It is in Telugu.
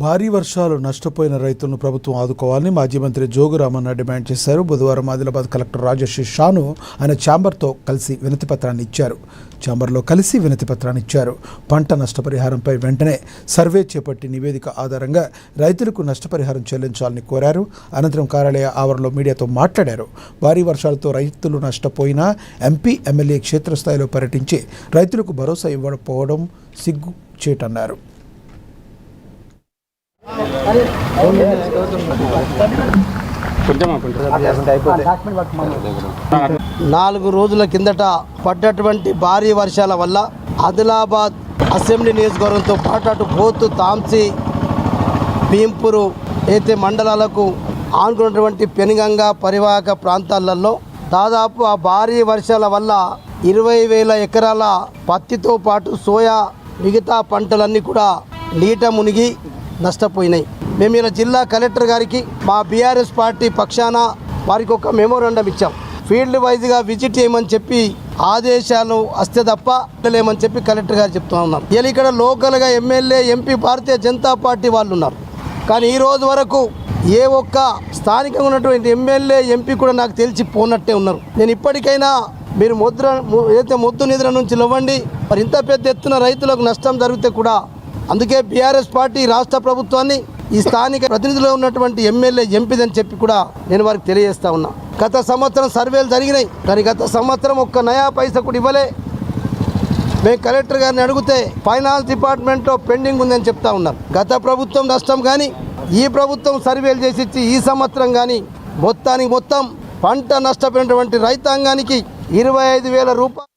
భారీ వర్షాలు నష్టపోయిన రైతులను ప్రభుత్వం ఆదుకోవాలని మాజీ మంత్రి జోగు రామన్న డిమాండ్ చేశారు. బుధవారం ఆదిలాబాద్ కలెక్టర్ రాజేష్ షాను ఆయన ఛాంబర్తో కలిసి వినతిపత్రాన్ని ఇచ్చారు. పంట నష్టపరిహారంపై వెంటనే సర్వే చేపట్టి నివేదిక ఆధారంగా రైతులకు నష్టపరిహారం చెల్లించాలని కోరారు. అనంతరం కార్యాలయ ఆవరణలో మీడియాతో మాట్లాడారు. భారీ వర్షాలతో రైతులు నష్టపోయినా ఎంపీ, ఎమ్మెల్యే క్షేత్రస్థాయిలో పర్యటించి రైతులకు భరోసా ఇవ్వకపోవడం సిగ్గుచేటన్నారు. 4 రోజుల కిందట పడ్డటువంటి భారీ వర్షాల వల్ల ఆదిలాబాద్ అసెంబ్లీ నియోజకవర్గంతో పాటు అటు బోతు, తాంసీ, భీంపూరు అయితే మండలాలకు ఆనుకున్నటువంటి పెనుగంగ పరివాహక ప్రాంతాలలో దాదాపు ఆ భారీ వర్షాల వల్ల 20,000 ఎకరాల పత్తితో పాటు సోయా, మిగతా పంటలన్నీ కూడా నీట మునిగి నష్టపోయినాయి. మేము ఇలా జిల్లా కలెక్టర్ గారికి మా బీఆర్ఎస్ పార్టీ పక్షాన వారికి ఒక మెమోరాండం ఇచ్చాం. ఫీల్డ్ వైజ్గా విజిట్ చేయమని చెప్పి ఆదేశాలు వస్తే తప్ప లేమని చెప్పి కలెక్టర్ గారు చెప్తూ ఉన్నారు. ఇలా ఇక్కడ లోకల్గా MLA, MP, Bharatiya Janata party వాళ్ళు ఉన్నారు. కానీ ఈ రోజు వరకు ఏ ఒక్క స్థానికంగా ఉన్నటువంటి ఎమ్మెల్యే, ఎంపీ కూడా నాకు తెలిసి పోనట్టే ఉన్నారు. నేను ఇప్పటికైనా మీరు మొద్దు నిద్ర నుంచి లేవండి. మరి ఇంత పెద్ద ఎత్తున రైతులకు నష్టం జరిగితే కూడా అందుకే బీఆర్ఎస్ పార్టీ రాష్ట్ర ప్రభుత్వాన్ని ఈ స్థానిక ప్రతినిధులు ఉన్నటువంటి ఎమ్మెల్యే, ఎంపీదని చెప్పి కూడా నేను వారికి తెలియజేస్తా ఉన్నా. గత సంవత్సరం సర్వేలు జరిగినాయి, కానీ గత సంవత్సరం ఒక్క నయా పైసా కూడా ఇవ్వలే. మేము కలెక్టర్ గారిని అడిగితే ఫైనాన్స్ డిపార్ట్మెంట్లో పెండింగ్ ఉందని చెప్తా ఉన్నారు. గత ప్రభుత్వం నష్టం కానీ ఈ ప్రభుత్వం సర్వేలు చేసి ఇచ్చి ఈ సంవత్సరం కానీ మొత్తం పంట నష్టపోయినటువంటి రైతాంగానికి 25,000 రూపాయలు